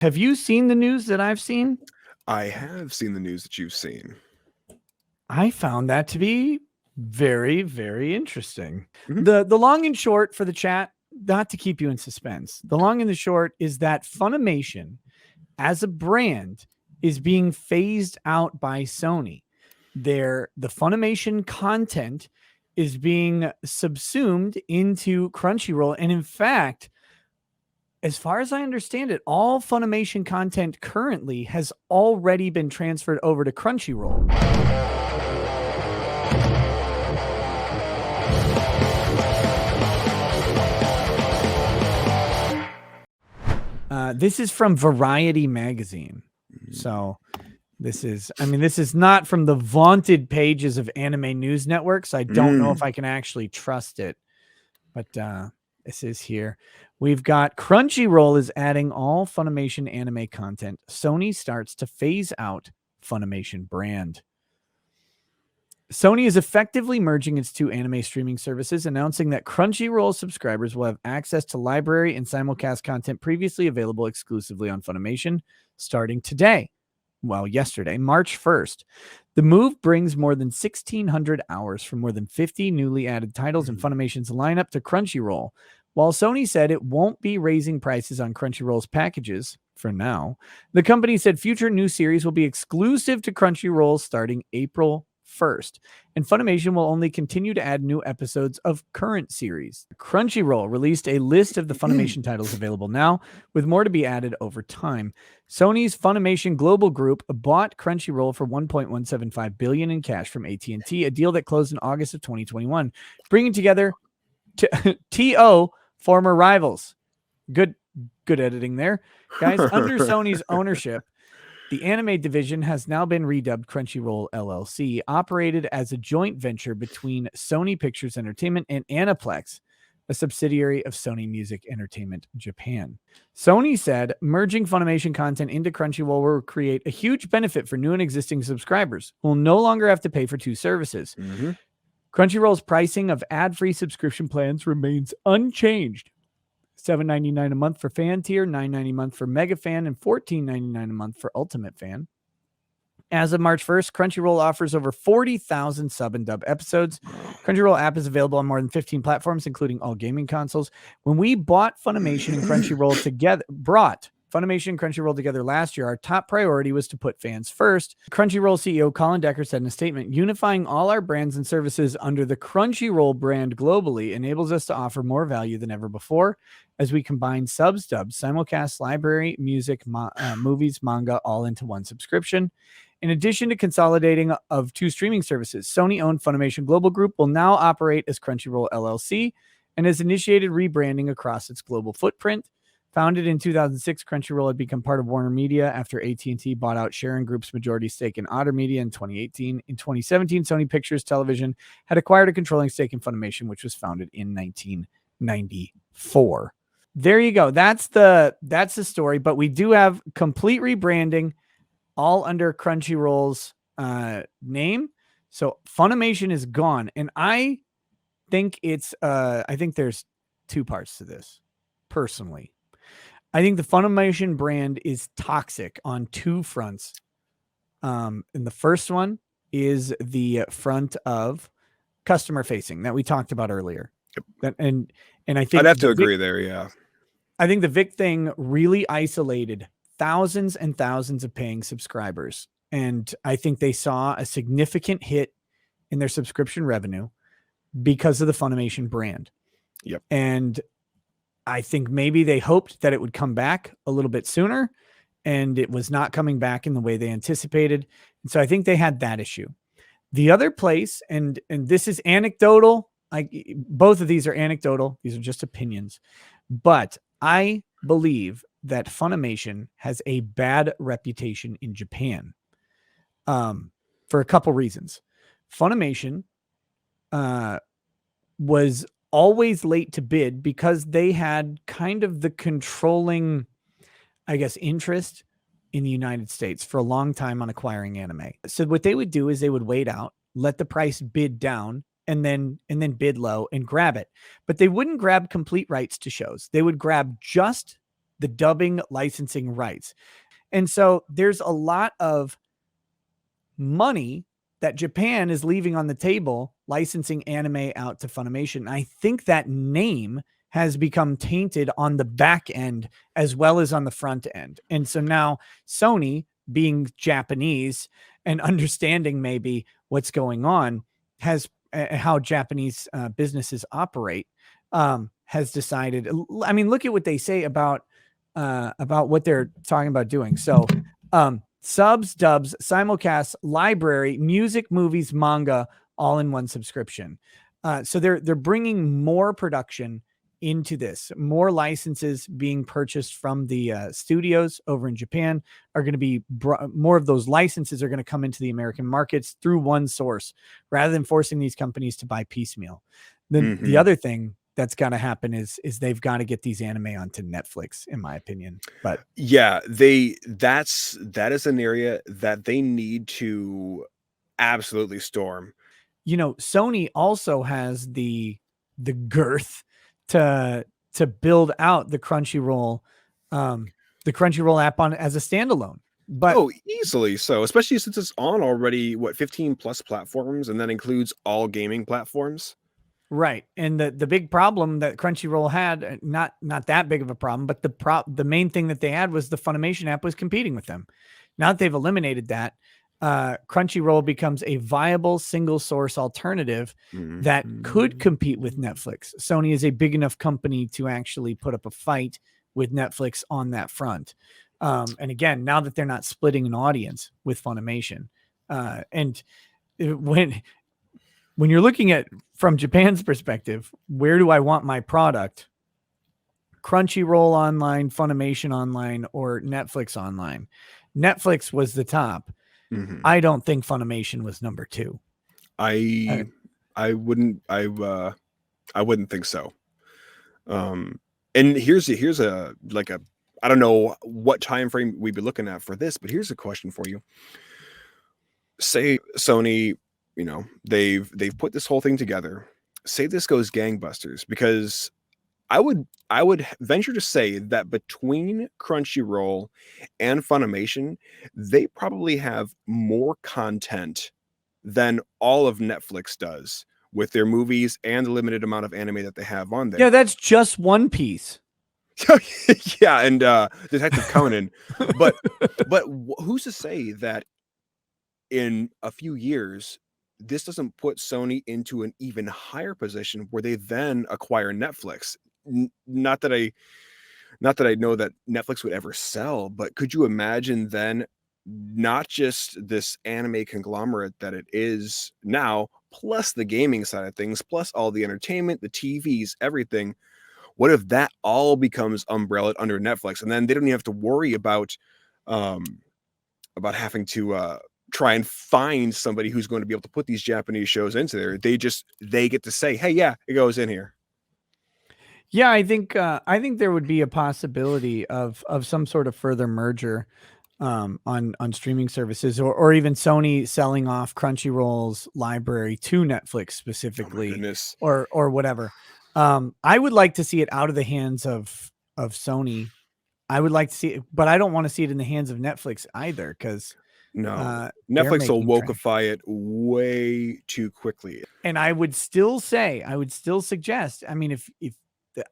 Have you seen the news that I've seen? I have seen the news that you've seen. I found that to be very, very interesting. Mhm. The long and short for the chat, not to keep you in suspense. The long and the short is that Funimation as a brand is being phased out by Sony. The Funimation content is being subsumed into Crunchyroll, and in fact, as far as I understand it, all Funimation content currently has already been transferred over to Crunchyroll. This is from Variety magazine. So this is not from the vaunted pages of Anime News Network, so I don't know if I can actually trust it. But this is here. We've got Crunchyroll is adding all Funimation anime content. Sony starts to phase out Funimation brand. Sony is effectively merging its two anime streaming services, announcing that Crunchyroll subscribers will have access to library and simulcast content previously available exclusively on Funimation starting today. Well, yesterday, March 1st. The move brings more than 1,600 hours from more than 50 newly added titles in Funimation's lineup to Crunchyroll. While Sony said it won't be raising prices on Crunchyroll's packages for now, the company said future new series will be exclusive to Crunchyroll starting April 1st, and Funimation will only continue to add new episodes of current series. Crunchyroll released a list of the Funimation titles available now, with more to be added over time. Sony's Funimation Global Group bought Crunchyroll for $1.175 billion in cash from AT&T, a deal that closed in August of 2021, bringing together TO former rivals. Good editing there, guys. Under Sony's ownership, the anime division has now been redubbed Crunchyroll LLC, operated as a joint venture between Sony Pictures Entertainment and Aniplex, a subsidiary of Sony Music Entertainment Japan. Sony said merging Funimation content into Crunchyroll will create a huge benefit for new and existing subscribers who will no longer have to pay for two services. Mm-hmm. Crunchyroll's pricing of ad-free subscription plans remains unchanged. $7.99 a month for fan tier, $9.90 a month for mega fan, and $14.99 a month for ultimate fan. As of March 1st, Crunchyroll offers over 40,000 sub and dub episodes. Crunchyroll app is available on more than 15 platforms, including all gaming consoles. When we bought Funimation and Crunchyroll together last year, our top priority was to put fans first. Crunchyroll CEO Colin Decker said in a statement, unifying all our brands and services under the Crunchyroll brand globally enables us to offer more value than ever before as we combine subs, dubs, simulcast, library, music, movies, manga, all into one subscription. In addition to consolidating of two streaming services, Sony-owned Funimation Global Group will now operate as Crunchyroll LLC and has initiated rebranding across its global footprint. Founded in 2006, Crunchyroll had become part of Warner Media after AT&T bought out Sharon Group's majority stake in Otter Media in 2018. In 2017, Sony Pictures Television had acquired a controlling stake in Funimation, which was founded in 1994. There you go. That's the story. But we do have complete rebranding, all under Crunchyroll's name. So Funimation is gone, and I think there's two parts to this. Personally, I think the Funimation brand is toxic on two fronts. And the first one is the front of customer facing that we talked about earlier. And I think I'd have to agree there. Yeah. I think the Vic thing really isolated thousands and thousands of paying subscribers. And I think they saw a significant hit in their subscription revenue because of the Funimation brand. Yep. And I think maybe they hoped that it would come back a little bit sooner, and it was not coming back in the way they anticipated. And so I think they had that issue. The other place, and this is anecdotal, both of these are anecdotal. These are just opinions, but I believe that Funimation has a bad reputation in Japan for a couple reasons. Funimation was always late to bid because they had kind of the controlling, I guess, interest in the United States for a long time on acquiring anime. So what they would do is they would wait out, let the price bid down, and then bid low and grab it. But they wouldn't grab complete rights to shows. They would grab just the dubbing licensing rights. And so there's a lot of money that Japan is leaving on the table licensing anime out to Funimation. I think that name has become tainted on the back end as well as on the front end. And so now Sony, being Japanese and understanding maybe what's going on, has how Japanese businesses operate, has decided. I mean, look at what they say about what they're talking about doing. So subs, dubs, simulcasts, library, music, movies, manga, all in one subscription. So they're bringing more production into this. More licenses being purchased from the studios over in Japan are going to be more of those licenses are going to come into the American markets through one source rather than forcing these companies to buy piecemeal. Then the other thing that's got to happen is they've got to get these anime onto Netflix, in my opinion. But yeah, that is an area that they need to absolutely storm. You know, Sony also has the girth to build out the Crunchyroll app on as a standalone. But easily so, especially since it's on already 15 plus platforms, and that includes all gaming platforms. Right. And the big problem that Crunchyroll had, not that big of a problem, but the main thing that they had was the Funimation app was competing with them. Now that they've eliminated that, Crunchyroll becomes a viable single source alternative that could compete with Netflix. Sony is a big enough company to actually put up a fight with Netflix on that front. And again, now that they're not splitting an audience with Funimation, and when you're looking at from Japan's perspective, where do I want my product? Crunchyroll online, Funimation online, or Netflix online? Netflix was the top. I don't think Funimation was number 2. I wouldn't think so. And here's a I don't know what time frame we'd be looking at for this, but here's a question for you. Say Sony, you know, they've put this whole thing together. Say this goes gangbusters, because I would venture to say that between Crunchyroll and Funimation, they probably have more content than all of Netflix does with their movies and the limited amount of anime that they have on there. Yeah, that's just One Piece. Yeah, and Detective Conan. but who's to say that in a few years this doesn't put Sony into an even higher position where they then acquire Netflix? Not that I know that Netflix would ever sell, but could you imagine then not just this anime conglomerate that it is now, plus the gaming side of things, plus all the entertainment, the TVs, everything? What if that all becomes umbrellaed under Netflix, and then they don't even have to worry about having to try and find somebody who's going to be able to put these Japanese shows into there? They get to say, hey, yeah, it goes in here. Yeah, I think there would be a possibility of some sort of further merger on streaming services, or even Sony selling off Crunchyroll's library to Netflix specifically, or whatever. I would like to see it out of the hands of Sony. I would like to see it, but I don't want to see it in the hands of Netflix either, because Netflix will wokeify it way too quickly. And I would still suggest, I mean, if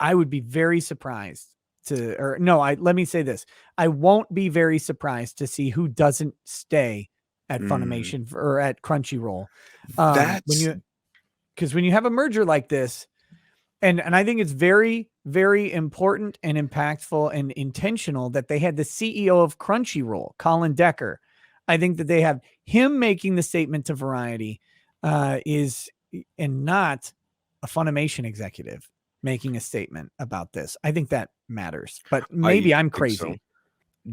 I would be very surprised let me say this. I won't be very surprised to see who doesn't stay at Funimation or at Crunchyroll. Because when you have a merger like this, and I think it's very, very important and impactful and intentional that they had the CEO of Crunchyroll, Colin Decker. I think that they have him making the statement to Variety, and not a Funimation executive making a statement about this. I think that matters, but maybe I'm crazy. So.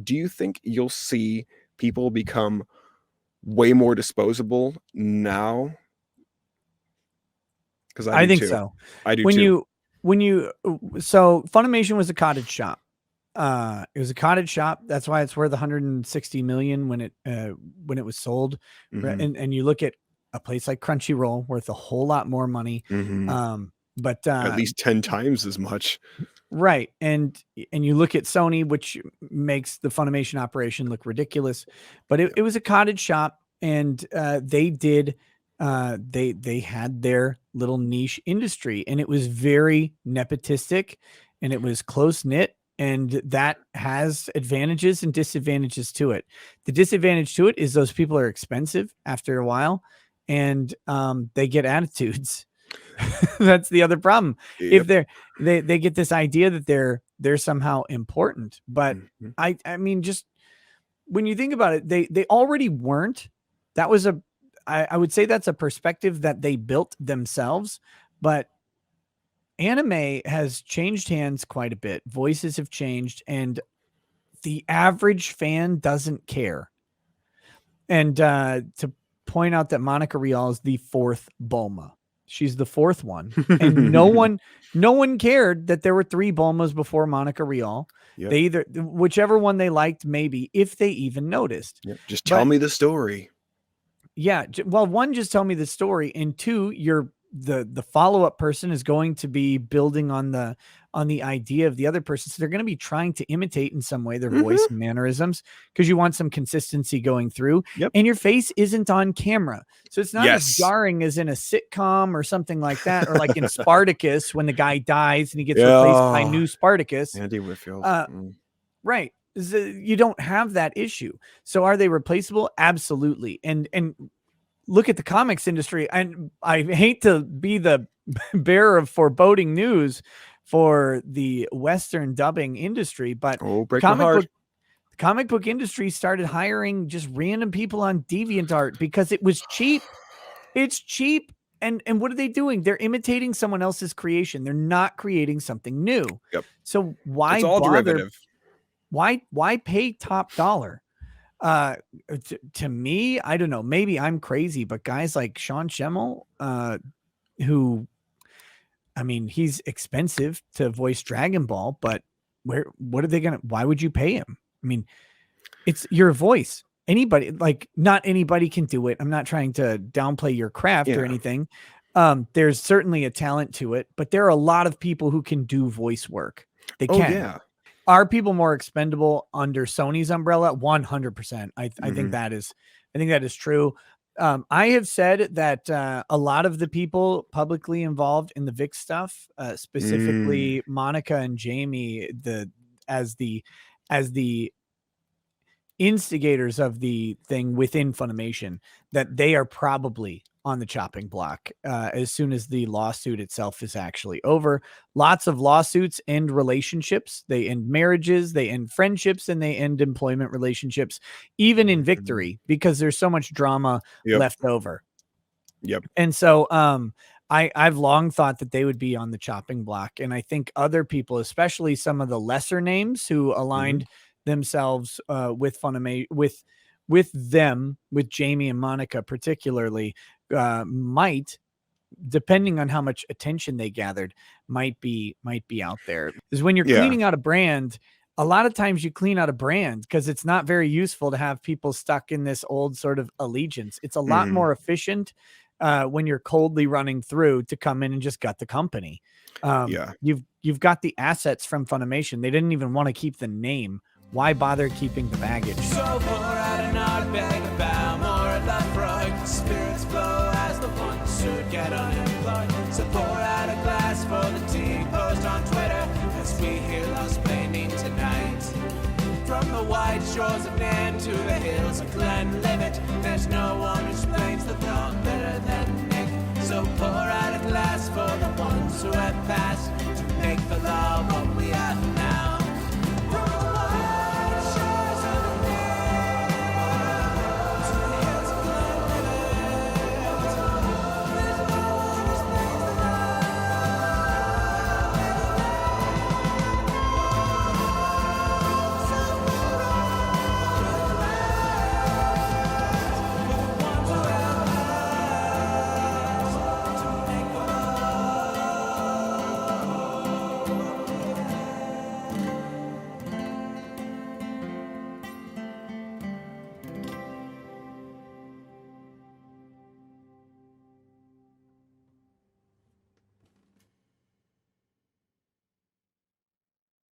Do you think you'll see people become way more disposable now? Because I think so. I do too. So Funimation was a cottage shop. It was a cottage shop. That's why it's worth 160 million when it was sold. And you look at a place like Crunchyroll, worth a whole lot more money. but At least 10 times as much. right. And you look at Sony, which makes the Funimation operation look ridiculous, but it was a cottage shop, and they did they had their little niche industry, and it was very nepotistic, and it was close knit, and that has advantages and disadvantages to it. The disadvantage to it is those people are expensive after a while, and they get attitudes. That's the other problem. Yep. If they get this idea that they're somehow important, but Mhm. I mean, just when you think about it, they already weren't. That was I would say that's a perspective that they built themselves, but anime has changed hands quite a bit. Voices have changed, and the average fan doesn't care. And to point out that Monica Rial is the 4th Bulma. She's the 4th one. And no one cared that there were 3 Bulmas before Monica Rial. Yep. They either, whichever one they liked, maybe, if they even noticed. Yep. Just tell me the story. Yeah. Well, 1, just tell me the story. And 2, the follow-up person is going to be building on the idea of the other person. So they're going to be trying to imitate in some way their voice and mannerisms, because you want some consistency going through. Yep. And your face isn't on camera. So it's not as jarring as in a sitcom or something like that, or like in Spartacus when the guy dies and he gets replaced by new Spartacus. Andy Whitfield. Right. You don't have that issue. So are they replaceable? Absolutely. And look at the comics industry. And I hate to be the bearer of foreboding news for the Western dubbing industry, but the comic book industry started hiring just random people on DeviantArt because it was cheap. It's cheap. And what are they doing? They're imitating someone else's creation. They're not creating something new. Yep. So why it's all bother? derivative. Why pay top dollar? To me, I don't know, maybe I'm crazy, but guys like Sean Schemmel, who, I mean, he's expensive to voice Dragon Ball, but why would you pay him? I mean, it's your voice. Anybody, like, not anybody can do it. I'm not trying to downplay your craft or anything. There's certainly a talent to it, but there are a lot of people who can do voice work. They can. Yeah. Are people more expendable under Sony's umbrella? 100%. I think that is true. I have said that a lot of the people publicly involved in the VIX stuff, specifically Monica and Jamie, as the instigators of the thing within Funimation, that they are probably on the chopping block as soon as the lawsuit itself is actually over. Lots of lawsuits end relationships. They end marriages, they end friendships, and they end employment relationships, even in victory, because there's so much drama left over. Yep. And so I've long thought that they would be on the chopping block. And I think other people, especially some of the lesser names who aligned themselves with Funimation, with them, with Jamie and Monica particularly, might, depending on how much attention they gathered, might be out there. Because when you're cleaning out a brand, a lot of times you clean out a brand because it's not very useful to have people stuck in this old sort of allegiance. It's a lot more efficient when you're coldly running through to come in and just gut the company. You've got the assets from Funimation. They didn't even want to keep the name. Why bother keeping the baggage? So pour out another bag of bow, more of love right. Spirits flow as the ones who get unemployed. So pour out a glass for the team, post on Twitter as we hear Lost Blaming tonight. From the white shores of Nan to the hills of Glenlivet, there's no one who explains the thought better than Nick. So pour out a glass for the ones who have passed to make the love of